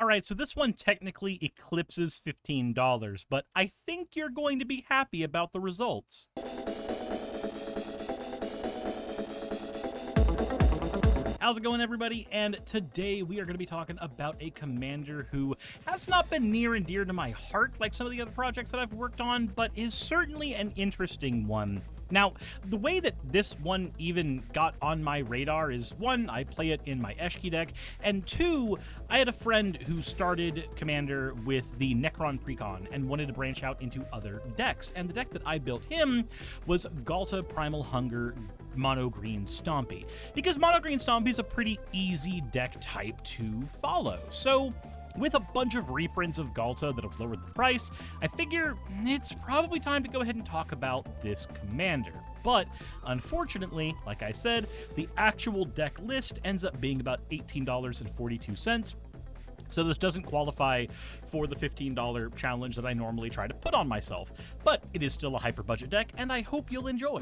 Alright, so this one technically eclipses $15, but I think you're going to be happy about the results. How's it going, everybody? And today we are going to be talking about a commander who has not been near and dear to my heart like some of the other projects that I've worked on, but is certainly an interesting one. Now, the way that this one even got on my radar is, one, I play it in my Eshki deck, and two, I had a friend who started Commander with the Necron Precon and wanted to branch out into other decks, and the deck that I built him was Ghalta Primal Hunger Mono Green Stompy, because Mono Green Stompy is a pretty easy deck type to follow. So with a bunch of reprints of Ghalta that have lowered the price, I figure it's probably time to go ahead and talk about this commander. But unfortunately, like I said, the actual deck list ends up being about $18.42. So this doesn't qualify for the $15 challenge that I normally try to put on myself, but it is still a hyper budget deck, and I hope you'll enjoy.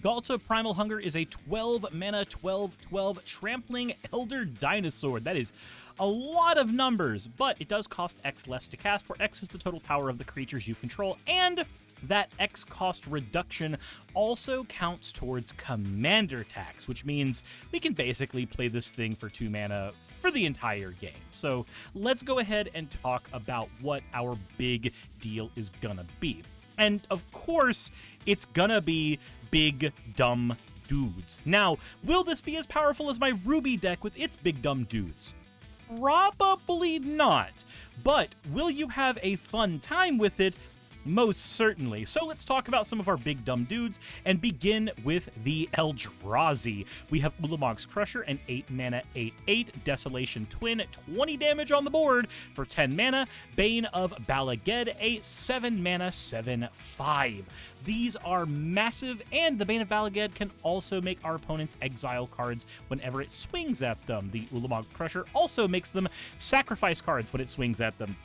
Ghalta Primal Hunger is a 12 mana, 12/12 trampling elder dinosaur. That is a lot of numbers, but it does cost X less to cast, where X is the total power of the creatures you control, and that X cost reduction also counts towards commander tax, which means we can basically play this thing for 2 mana for the entire game. So let's go ahead and talk about what our big deal is gonna be. And of course, it's gonna be big, dumb dudes. Now, will this be as powerful as my Ruby deck with its big, dumb dudes? Probably not. But will you have a fun time with it? Most certainly. So let's talk about some of our big dumb dudes and begin with the Eldrazi. We have Ulamog's Crusher, an 8 mana 8/8 Desolation Twin, 20 damage on the board for 10 mana. Bane of Balaged, a 7 mana 7/5. These are massive, and the Bane of Balaged can also make our opponents exile cards whenever it swings at them. The Ulamog Crusher also makes them sacrifice cards when it swings at them.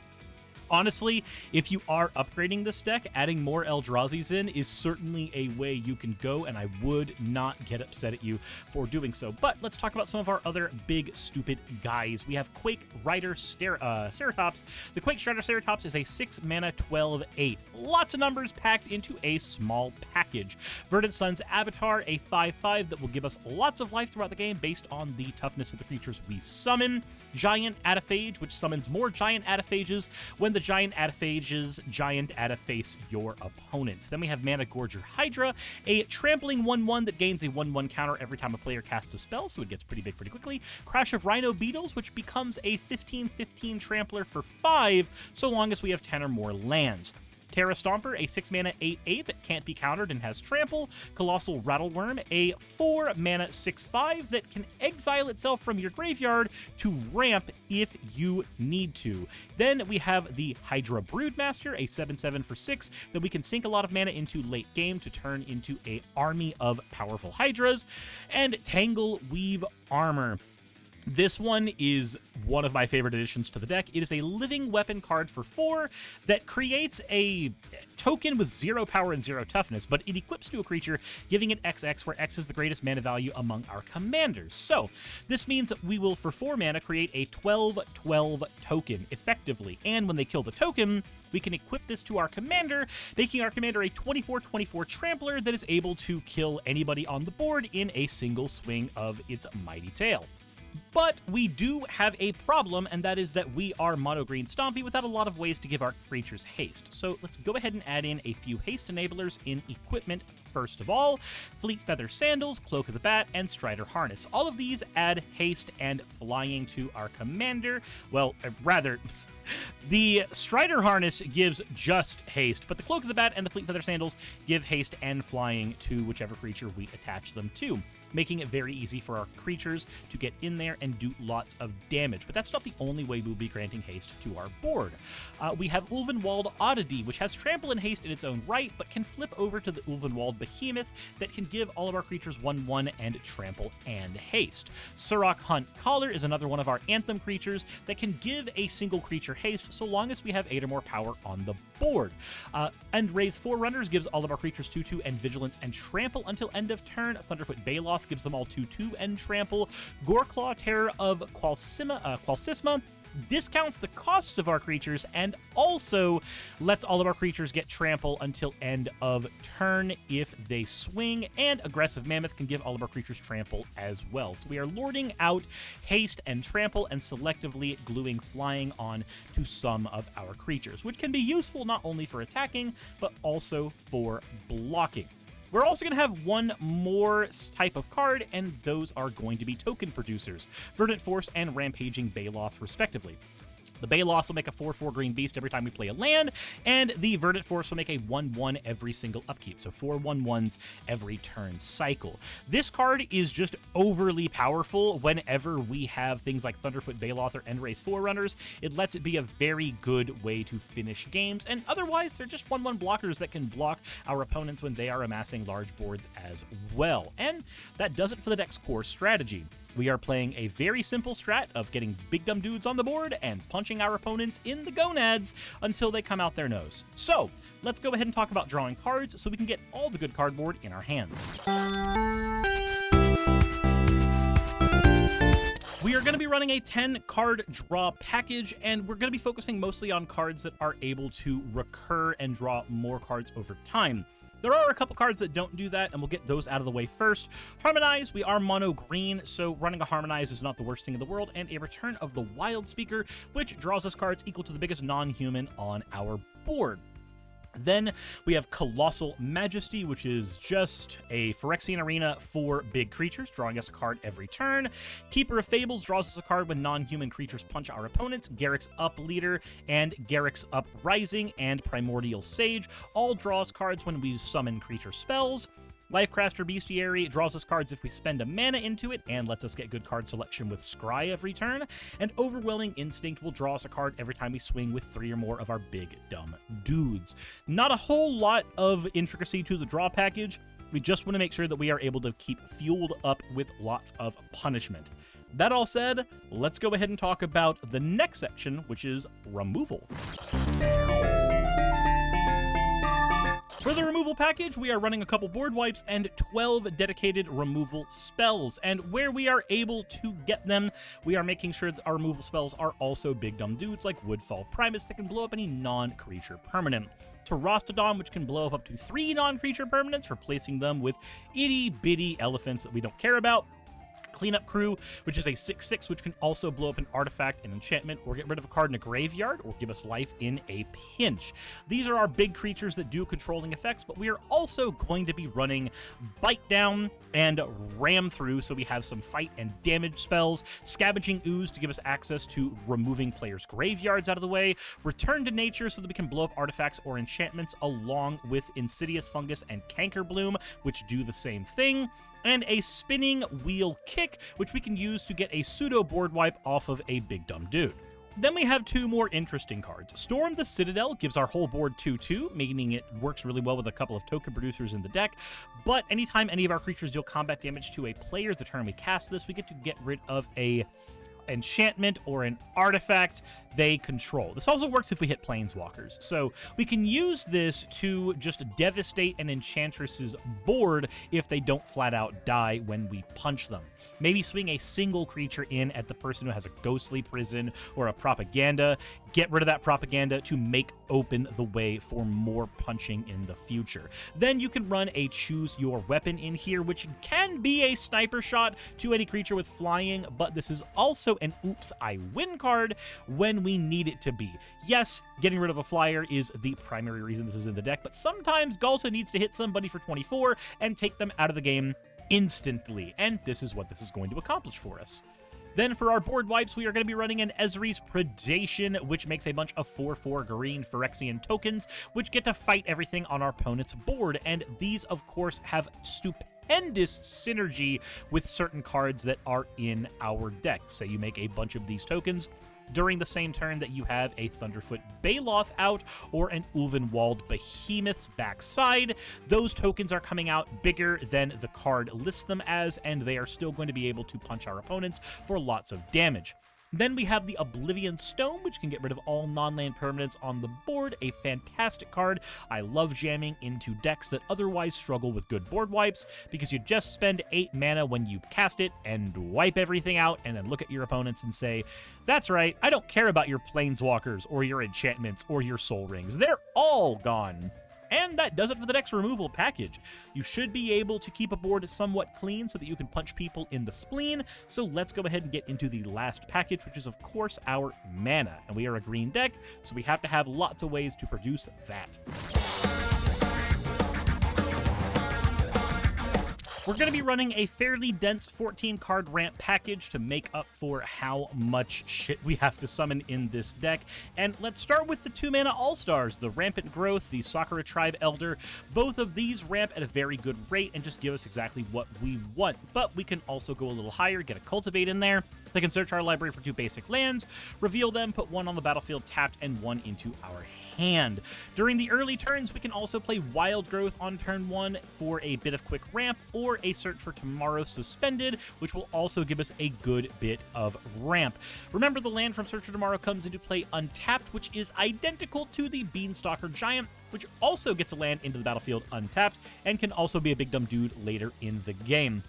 Honestly, if you are upgrading this deck, adding more Eldrazi's in is certainly a way you can go, and I would not get upset at you for doing so. But let's talk about some of our other big, stupid guys. We have Quake Rider Ceratops. The Quake Strider Ceratops is a 6 mana 12/8. Lots of numbers packed into a small package. Verdant Sun's Avatar, a 5/5 that will give us lots of life throughout the game based on the toughness of the creatures we summon. Giant Ataphage, which summons more Giant Ataphages when the Giant Ataphages Giant Ataface your opponents. Then we have Mana Gorger Hydra, a trampling 1/1 that gains a 1/1 counter every time a player casts a spell, so it gets pretty big pretty quickly. Crash of Rhino Beetles, which becomes a 15/15 trampler for 5, so long as we have 10 or more lands. Terra Stomper, a 6 mana 8/8 that can't be countered and has trample. Colossal Rattleworm, a 4 mana 6/5 that can exile itself from your graveyard to ramp if you need to. Then we have the Hydra Broodmaster, a 7/7 for 6 that we can sink a lot of mana into late game to turn into an army of powerful Hydras. And Tangle Weave Armor. This one is one of my favorite additions to the deck. It is a living weapon card for 4 that creates a token with 0 power and 0 toughness, but it equips to a creature, giving it XX, where X is the greatest mana value among our commanders. So this means that we will, for 4 mana, create a 12/12 token, effectively. And when they kill the token, we can equip this to our commander, making our commander a 24/24 trampler that is able to kill anybody on the board in a single swing of its mighty tail. But we do have a problem, and that is that we are Mono Green Stompy without a lot of ways to give our creatures haste. So let's go ahead and add in a few haste enablers in equipment. First of all, Fleet Feather Sandals, Cloak of the Bat, and Strider Harness. All of these add haste and flying to our commander. Well, rather, the Strider Harness gives just haste, but the Cloak of the Bat and the Fleet Feather Sandals give haste and flying to whichever creature we attach them to, making it very easy for our creatures to get in there and do lots of damage. But that's not the only way we'll be granting haste to our board. We have Ulvenwald Oddity, which has trample and haste in its own right, but can flip over to the Ulvenwald Behemoth that can give all of our creatures 1/1 and trample and haste. Surrak Hunt Collar is another one of our Anthem creatures that can give a single creature haste so long as we have 8 or more power on the board. And Raise Forerunners gives all of our creatures 2/2 and vigilance and trample until end of turn. Thunderfoot Baloth Baloth gives them all 2/2 and trample. Goreclaw, Terror of Qualsisma discounts the costs of our creatures and also lets all of our creatures get trample until end of turn if they swing, and Aggressive Mammoth can give all of our creatures trample as well. So we are lording out haste and trample and selectively gluing flying on to some of our creatures, which can be useful not only for attacking but also for blocking. We're also going to have one more type of card, and those are going to be token producers, Verdant Force and Rampaging Baloth, respectively. The Baloth will make a 4/4 green beast every time we play a land, and the Verdant Force will make a 1/1 every single upkeep, so 4 1/1s every turn cycle. This card is just overly powerful whenever we have things like Thunderfoot Baloth or Endrace Forerunners. It lets it be a very good way to finish games, and otherwise they're just 1/1 blockers that can block our opponents when they are amassing large boards as well. And that does it for the deck's core strategy. We are playing a very simple strat of getting big dumb dudes on the board and punching our opponents in the gonads until they come out their nose. So, let's go ahead and talk about drawing cards so we can get all the good cardboard in our hands. We are going to be running a 10-card draw package, and we're going to be focusing mostly on cards that are able to recur and draw more cards over time. There are a couple cards that don't do that, and we'll get those out of the way first. Harmonize, we are mono green, so running a Harmonize is not the worst thing in the world, and a Return of the Wild Speaker, which draws us cards equal to the biggest non-human on our board. Then we have Colossal Majesty, which is just a Phyrexian Arena for big creatures, drawing us a card every turn. Keeper of Fables draws us a card when non-human creatures punch our opponents. Garruk's Up Leader and Garruk's Uprising and Primordial Sage all draw us cards when we summon creature spells. Lifecrafter Bestiary draws us cards if we spend a mana into it and lets us get good card selection with Scry every turn. And Overwhelming Instinct will draw us a card every time we swing with 3 or more of our big dumb dudes. Not a whole lot of intricacy to the draw package. We just want to make sure that we are able to keep fueled up with lots of punishment. That all said, let's go ahead and talk about the next section, which is removal. For the removal package, we are running a couple board wipes and 12 dedicated removal spells, and where we are able to get them, we are making sure that our removal spells are also big dumb dudes like Woodfall Primus that can blow up any non-creature permanent. Terastodon, which can blow up to 3 non-creature permanents, replacing them with itty-bitty elephants that we don't care about. Cleanup Crew, which is a 6/6, which can also blow up an artifact, an enchantment, or get rid of a card in a graveyard, or give us life in a pinch. These are our big creatures that do controlling effects, but we are also going to be running Bite Down and Ram Through, so we have some fight and damage spells. Scavenging Ooze to give us access to removing players' graveyards out of the way. Return to Nature so that we can blow up artifacts or enchantments, along with Insidious Fungus and Canker Bloom, which do the same thing. And a Spinning Wheel Kick, which we can use to get a pseudo board wipe off of a big dumb dude. Then we have 2 more interesting cards. Storm the Citadel gives our whole board 2/2, meaning it works really well with a couple of token producers in the deck, but anytime any of our creatures deal combat damage to a player the turn we cast this, we get to get rid of a enchantment or an artifact they control. This also works if we hit planeswalkers. So we can use this to just devastate an enchantress's board if they don't flat out die when we punch them. Maybe swing a single creature in at the person who has a ghostly prison or a propaganda, get rid of that propaganda to make open the way for more punching in the future. Then you can run a choose your weapon in here, which can be a sniper shot to any creature with flying, but this is also an oops, I win card when we need it to be. Yes, getting rid of a flyer is the primary reason this is in the deck, but sometimes Ghalta needs to hit somebody for 24 and take them out of the game instantly, and this is what this is going to accomplish for us. Then for our board wipes, we are going to be running an Ezre's Predation, which makes a bunch of 4/4 green Phyrexian tokens, which get to fight everything on our opponent's board, and these, of course, have stupendous synergy with certain cards that are in our deck. Say you make a bunch of these tokens during the same turn that you have a Thunderfoot Baloth out or an Ulvenwald Behemoth's backside. Those tokens are coming out bigger than the card lists them as, and they are still going to be able to punch our opponents for lots of damage. Then we have the Oblivion Stone, which can get rid of all non-land permanents on the board. A fantastic card. I love jamming into decks that otherwise struggle with good board wipes, because you just spend 8 mana when you cast it and wipe everything out, and then look at your opponents and say, that's right, I don't care about your Planeswalkers or your enchantments or your Soul Rings. They're all gone. And that does it for the deck's removal package. You should be able to keep a board somewhat clean so that you can punch people in the spleen. So let's go ahead and get into the last package, which is, of course, our mana. And we are a green deck, so we have to have lots of ways to produce that. We're going to be running a fairly dense 14-card ramp package to make up for how much shit we have to summon in this deck. And let's start with the 2-mana All-Stars, the Rampant Growth, the Sakura Tribe Elder. Both of these ramp at a very good rate and just give us exactly what we want. But we can also go a little higher, get a Cultivate in there. They can search our library for 2 basic lands, reveal them, put 1 on the battlefield tapped, and 1 into our hand. During the early turns, we can also play Wild Growth on turn 1 for a bit of quick ramp, or a Search for Tomorrow Suspended, which will also give us a good bit of ramp. Remember, the land from Search for Tomorrow comes into play untapped, which is identical to the Beanstalker Giant, which also gets a land into the battlefield untapped, and can also be a big dumb dude later in the game.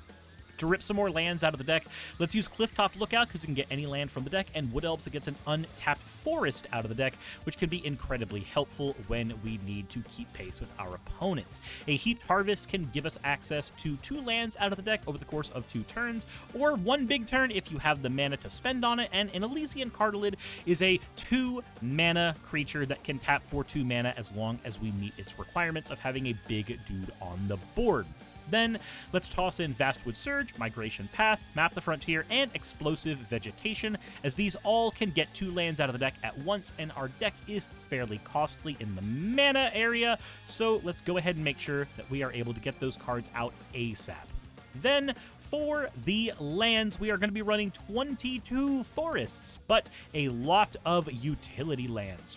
To rip some more lands out of the deck, let's use Clifftop Lookout, because you can get any land from the deck, and Wood Elves that gets an untapped forest out of the deck, which can be incredibly helpful when we need to keep pace with our opponents. A Heaped Harvest can give us access to 2 lands out of the deck over the course of 2 turns, or 1 big turn if you have the mana to spend on it, and an Elysian Cartolid is a 2-mana creature that can tap for 2 mana as long as we meet its requirements of having a big dude on the board. Then, let's toss in Vastwood Surge, Migration Path, Map the Frontier, and Explosive Vegetation, as these all can get 2 lands out of the deck at once, and our deck is fairly costly in the mana area, so let's go ahead and make sure that we are able to get those cards out ASAP. Then, for the lands, we are going to be running 22 forests, but a lot of utility lands.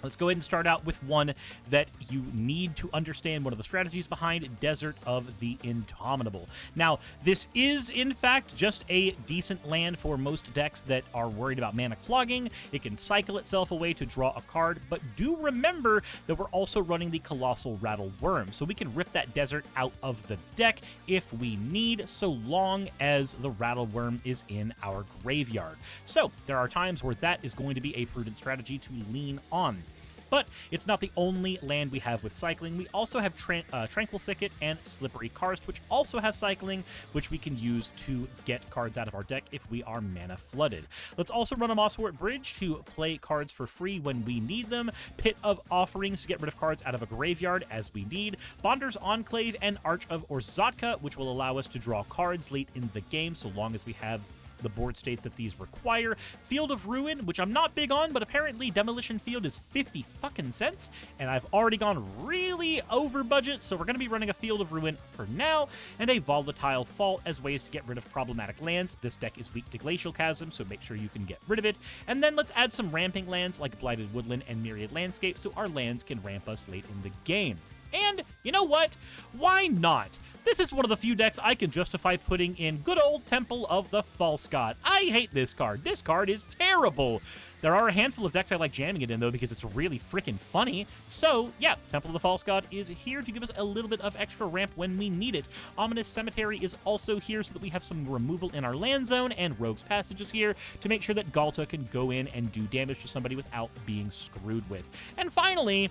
Let's go ahead and start out with one that you need to understand one of the strategies behind, Desert of the Indomitable. Now, this is, in fact, just a decent land for most decks that are worried about mana clogging. It can cycle itself away to draw a card, but do remember that we're also running the Colossal Rattle Worm, so we can rip that desert out of the deck if we need, so long as the Rattle Worm is in our graveyard. So, there are times where that is going to be a prudent strategy to lean on. But it's not the only land we have with cycling. We also have Tranquil Thicket and Slippery Karst, which also have cycling, which we can use to get cards out of our deck if we are mana flooded. Let's also run a Mosswort Bridge to play cards for free when we need them, Pit of Offerings to get rid of cards out of a graveyard as we need, Bonder's Enclave, and Arch of Orzatka, which will allow us to draw cards late in the game so long as we have the board state that these require. Field of Ruin, which I'm not big on, but apparently Demolition Field is 50 fucking cents, and I've already gone really over budget, so we're going to be running a Field of Ruin for now, and a Volatile Fault as ways to get rid of problematic lands. This deck is weak to Glacial Chasm, so make sure you can get rid of it. And then let's add some ramping lands like Blighted Woodland and Myriad Landscape, so our lands can ramp us late in the game. And, you know what? Why not? This is one of the few decks I can justify putting in good old Temple of the False God. I hate this card. This card is terrible. There are a handful of decks I like jamming it in, though, because it's really freaking funny. So, yeah, Temple of the False God is here to give us a little bit of extra ramp when we need it. Ominous Cemetery is also here so that we have some removal in our land zone, and Rogue's Passage is here to make sure that Ghalta can go in and do damage to somebody without being screwed with. And finally,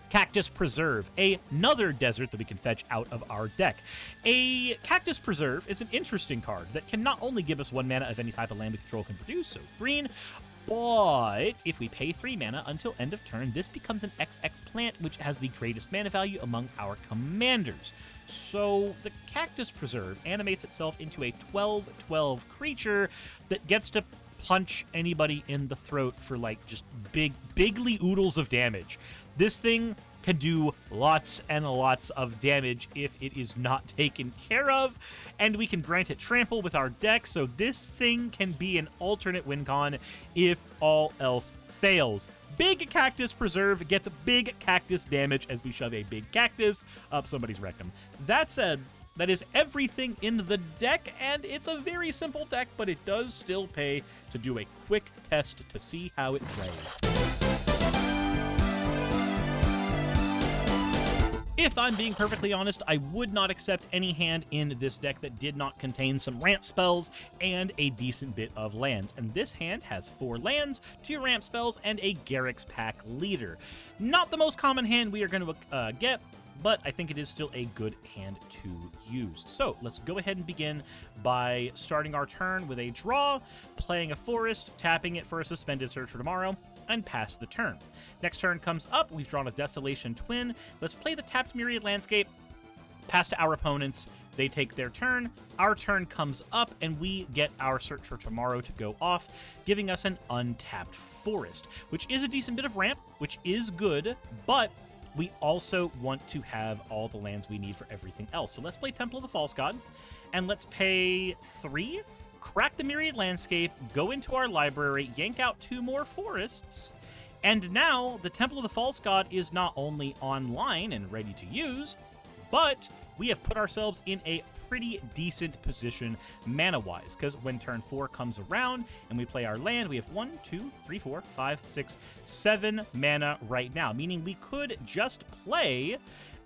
Cactus Preserve, another desert that we can fetch out of our deck. A Cactus Preserve is an interesting card that can not only give us 1 mana of any type of land we control can produce, so green, but if we pay 3 mana until end of turn, this becomes an XX plant, which has the greatest mana value among our commanders. So the Cactus Preserve animates itself into a 12/12 creature that gets to punch anybody in the throat for like just bigly oodles of damage. This thing can do lots and lots of damage if it is not taken care of, and we can grant it trample with our deck, so this thing can be an alternate win con if all else fails. Big Cactus Preserve gets big cactus damage as we shove a big cactus up somebody's rectum. That said, That is everything in the deck, and it's a very simple deck, but it does still pay to do a quick test to see how it plays. If I'm being perfectly honest, I would not accept any hand in this deck that did not contain some ramp spells and a decent bit of lands. And this hand has 4 lands, 2 ramp spells, and a Garruk's Pack Leader. Not the most common hand we are going to get, but I think it is still a good hand to use. So let's go ahead and begin by starting our turn with a draw, playing a forest, tapping it for a Suspended Search for Tomorrow, and pass the turn. Next turn comes up, we've drawn a Desolation Twin. Let's play the tapped Myriad Landscape, pass to our opponents, they take their turn, our turn comes up, and we get our Search for Tomorrow to go off, giving us an untapped forest, which is a decent bit of ramp, which is good, but we also want to have all the lands we need for everything else. So let's play Temple of the False God, and let's pay 3, crack the Myriad Landscape, go into our library, yank out 2 more forests, and now the Temple of the False God is not only online and ready to use, but we have put ourselves in a pretty decent position mana-wise, because when turn 4 comes around and we play our land, we have 1, 2, 3, 4, 5, 6, 7 mana right now, meaning we could just play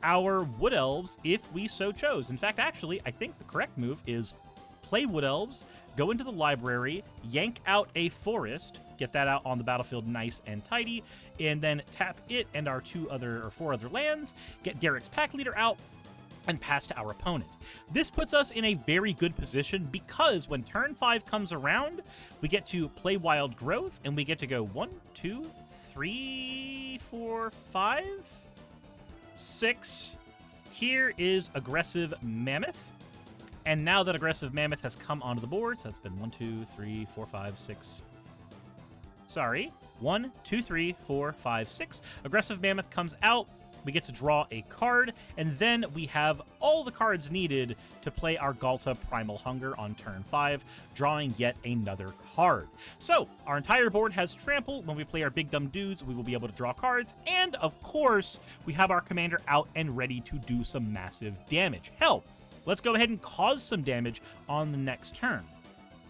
our Wood Elves if we so chose. In fact, actually, I think the correct move is play Wood Elves, go into the library, yank out a forest, get that out on the battlefield nice and tidy, and then tap it and our 4 other lands, get Garruk's Pack Leader out, and pass to our opponent. This puts us in a very good position because when turn 5 comes around, we get to play Wild Growth, and we get to go 1, 2, 3, 4, 5, 6. Here is Aggressive Mammoth. And now that Aggressive Mammoth has come onto the board, so that's been 1, 2, 3, 4, 5, 6. Sorry. 1, 2, 3, 4, 5, 6. Aggressive Mammoth comes out. We get to draw a card, and then we have all the cards needed to play our Ghalta Primal Hunger on turn 5, drawing yet another card. So, our entire board has Trample. When we play our Big Dumb Dudes, we will be able to draw cards, and of course, we have our commander out and ready to do some massive damage. Hell, let's go ahead and cause some damage on the next turn.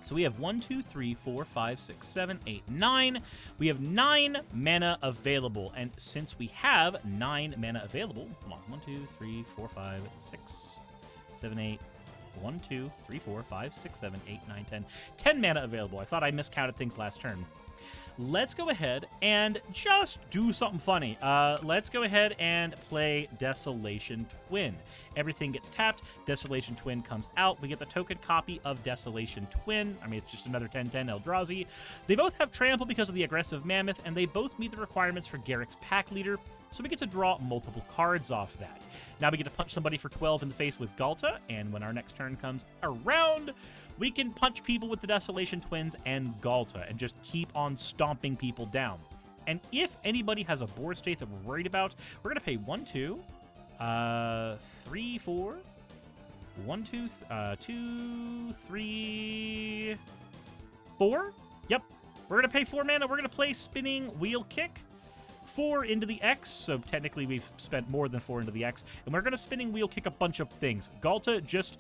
So we have 1, 2, 3, 4, 5, 6, 7, 8, 9. We have 9 mana available. And since we have 9 mana available, come on, 1, 2, 3, 4, 5, 6, 7, 8, 1, 2, 3, 4, 5, 6, 7, 8, 9, 10. 10 mana available. I thought I miscounted things last turn. Let's go ahead and just do something funny. Let's go ahead and play Desolation Twin. Everything gets tapped. Desolation Twin comes out. We get the token copy of Desolation Twin. I mean, it's just another 10/10 Eldrazi. They both have Trample because of the Aggressive Mammoth, and they both meet the requirements for Garruk's Pack Leader, so we get to draw multiple cards off that. Now we get to punch somebody for 12 in the face with Ghalta, and when our next turn comes around, we can punch people with the Desolation Twins and Ghalta and just keep on stomping people down. And if anybody has a board state that we're worried about, we're going to pay 1, 2, 3, 4, 1, 2, 2, 3, 4. Yep. We're going to pay 4 mana. We're going to play Spinning Wheel Kick. 4 into the X, so technically we've spent more than 4 into the X, and we're going to Spinning Wheel Kick a bunch of things. Ghalta just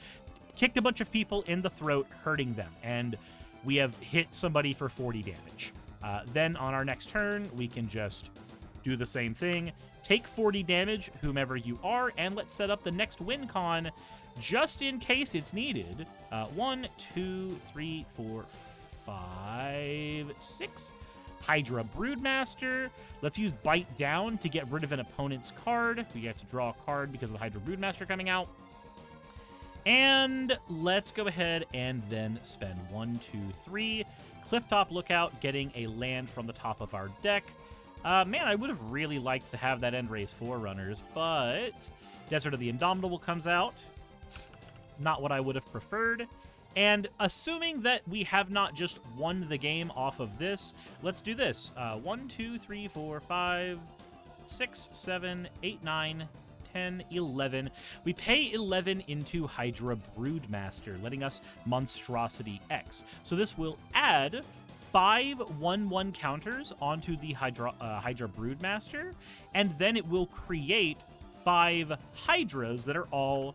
kicked a bunch of people in the throat, hurting them, and we have hit somebody for 40 damage. Then on our next turn, we can just do the same thing, take 40 damage, whomever you are, and let's set up the next win con just in case it's needed. 1, 2, 3, 4, 5, 6. Hydra Broodmaster. Let's use Bite Down to get rid of an opponent's card. We get to draw a card because of the Hydra Broodmaster coming out. And let's go ahead and then spend 1, 2, 3. Clifftop Lookout, getting a land from the top of our deck. Man, I would have really liked to have that Endrace Forerunners, but Desert of the Indomitable comes out. Not what I would have preferred. And assuming that we have not just won the game off of this, let's do this. 1, 2, 3, 4, 5, 6, 7, 8, 9, 10, 11. We pay 11 into Hydra Broodmaster, letting us Monstrosity X. So this will add 5 1/1 counters onto the Hydra Broodmaster, and then it will create 5 Hydras that are all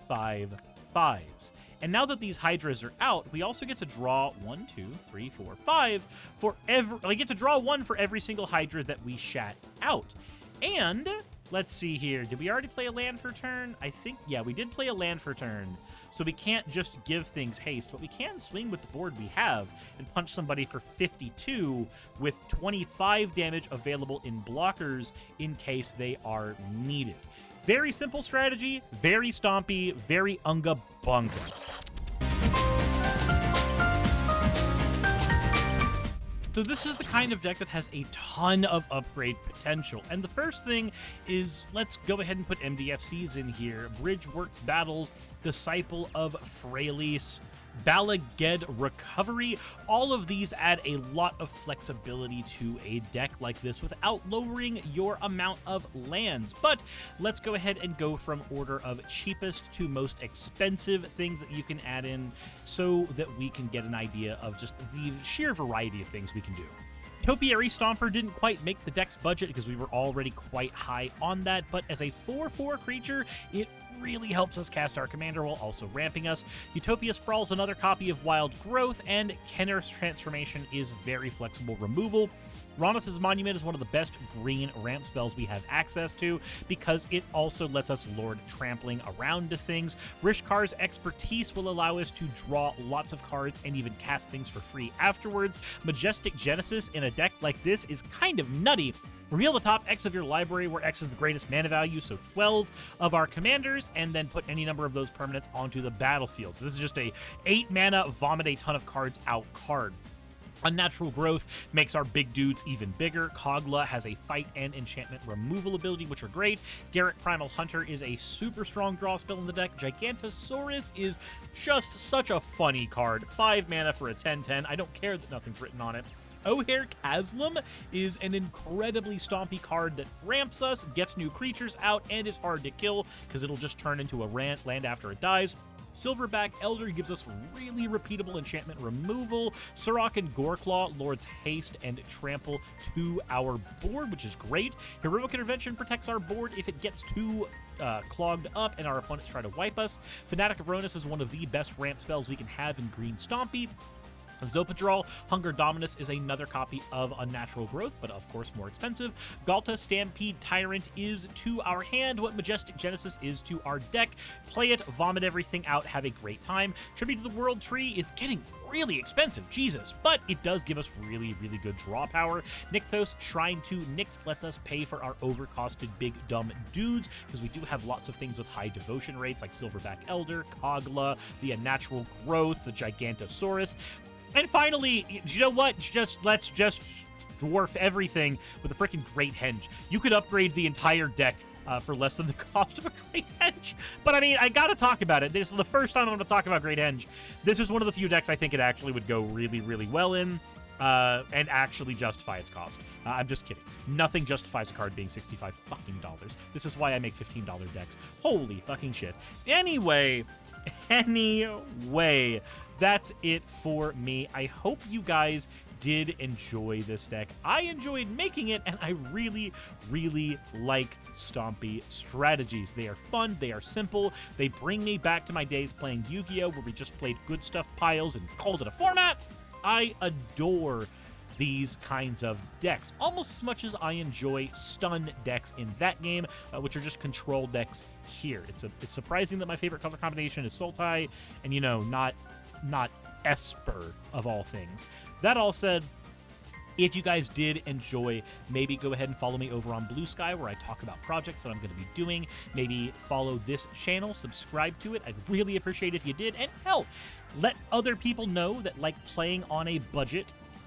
5 5s. And now that these Hydras are out, we also get to draw 1, 2, 3, 4, 5 for every. We get to draw 1 for every single Hydra that we shat out. And let's see here. Did we already play a land for turn? I think, yeah, we did play a land for turn. So we can't just give things haste, but we can swing with the board we have and punch somebody for 52 with 25 damage available in blockers in case they are needed. Very simple strategy, very stompy, very unga bunga. So this is the kind of deck that has a ton of upgrade potential. And the first thing is, let's go ahead and put MDFCs in here. Bridgeworks Battles, Disciple of Freylis, Balaged Recovery. All of these add a lot of flexibility to a deck like this without lowering your amount of lands. But let's go ahead and go from order of cheapest to most expensive things that you can add in so that we can get an idea of just the sheer variety of things we can do. Topiary Stomper didn't quite make the deck's budget because we were already quite high on that, but as a 4/4 creature, it really helps us cast our commander while also ramping us. Utopia Sprawl's another copy of Wild Growth, and Kenner's Transformation is very flexible removal. Ronis's Monument is one of the best green ramp spells we have access to because it also lets us lord trampling around to things. Rishkar's Expertise will allow us to draw lots of cards and even cast things for free afterwards. Majestic Genesis in a deck like this is kind of nutty. Reveal the top X of your library where X is the greatest mana value, so 12 of our commanders, and then put any number of those permanents onto the battlefield. So this is just a 8 mana vomit a ton of cards out card. Unnatural Growth makes our big dudes even bigger. Kogla has a fight and enchantment removal ability, which are great. Garrett Primal Hunter is a super strong draw spell in the deck. Gigantosaurus is just such a funny card. 5 mana for a 10/10. I don't care that nothing's written on it. O'Hare Chasm is an incredibly stompy card that ramps us, gets new creatures out, and is hard to kill because it'll just turn into a land after it dies. Silverback Elder gives us really repeatable enchantment removal. Surrak and Goreclaw lords haste and trample to our board, which is great. Heroic Intervention protects our board if it gets too clogged up and our opponents try to wipe us. Fanatic of Ronus is one of the best ramp spells we can have in Green Stompy. Zopadral, Hunger Dominus is another copy of Unnatural Growth, but of course more expensive. Ghalta, Stampede Tyrant is to our hand what Majestic Genesis is to our deck. Play it, vomit everything out, have a great time. Tribute to the World Tree is getting really expensive, Jesus, but it does give us really, really good draw power. Nykthos, Shrine to Nyx lets us pay for our overcosted big dumb dudes, because we do have lots of things with high devotion rates like Silverback Elder, Kogla, the Unnatural Growth, the Gigantosaurus. And finally, you know what? Let's just dwarf everything with a freaking Great Henge. You could upgrade the entire deck for less than the cost of a Great Henge. But I mean, I gotta talk about it. This is the first time I'm gonna talk about Great Henge. This is one of the few decks I think it actually would go really, really well in, and actually justify its cost. I'm just kidding. Nothing justifies a card being $65 fucking dollars. This is why I make $15 decks. Holy fucking shit. Anyway, that's it for me. I hope you guys did enjoy this deck. I enjoyed making it, and I really, really like stompy strategies. They are fun, they are simple, they bring me back to my days playing Yu-Gi-Oh! Where we just played good stuff piles and called it a format. I adore these kinds of decks, almost as much as I enjoy stun decks in that game, which are just control decks here. It's surprising that my favorite color combination is Sultai, and, you know, not Esper of all things. That all said, if you guys did enjoy, maybe go ahead and follow me over on Blue Sky, where I talk about projects that I'm going to be doing. Maybe follow this channel, subscribe to it. I'd really appreciate it if you did. And hell, let other people know that like playing on a budget.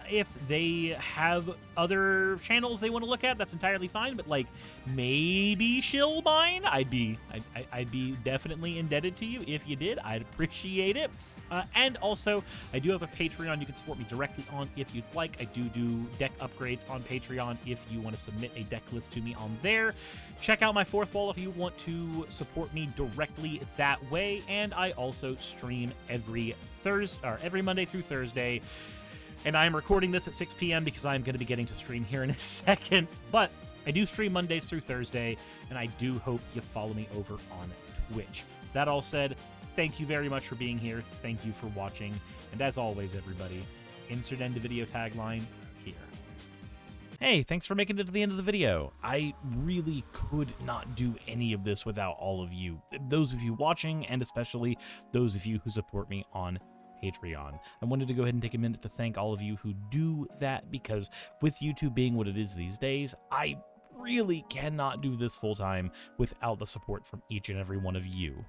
If they have other channels they want to look at, that's entirely fine. But like maybe shill mine, I'd be definitely indebted to you if you did. I'd appreciate it. And also, I do have a Patreon you can support me directly on if you'd like. I do deck upgrades on Patreon if you want to submit a deck list to me on there. Check out my fourth wall if you want to support me directly that way. And I also stream every Monday through Thursday. And I'm recording this at 6 p.m. because I'm going to be getting to stream here in a second. But I do stream Mondays through Thursday, and I do hope you follow me over on Twitch. That all said, thank you very much for being here. Thank you for watching. And as always, everybody, insert end to video tagline here. Hey, thanks for making it to the end of the video. I really could not do any of this without all of you. Those of you watching, and especially those of you who support me on Patreon. I wanted to go ahead and take a minute to thank all of you who do that, because with YouTube being what it is these days, I really cannot do this full time without the support from each and every one of you.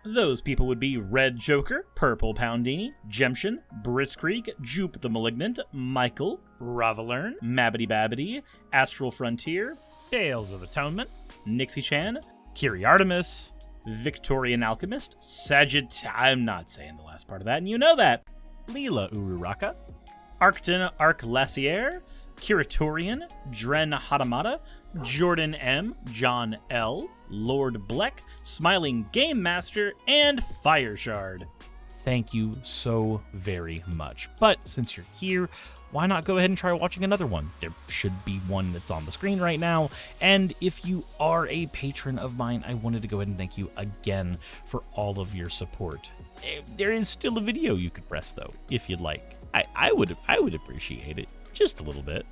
Those people would be Red Joker, Purple Poundini, Jemshin, Britzkrieg, Jupe the Malignant, Michael, Ravalern, Mabbity Babbity, Astral Frontier, Tales of Atonement, Nixie Chan, Kiri Artemis, Victorian Alchemist, I'm not saying the last part of that, and you know that, Leela Ururaka, Arcton Arclacier, Kiratorian, Dren Hadamata, Jordan M, John L, Lord Bleck, Smiling Game Master, and Fireshard. Thank you so very much. But since you're here, why not go ahead and try watching another one? There should be one that's on the screen right now. And if you are a patron of mine, I wanted to go ahead and thank you again for all of your support. There is still a video you could press though, if you'd like. I would appreciate it just a little bit.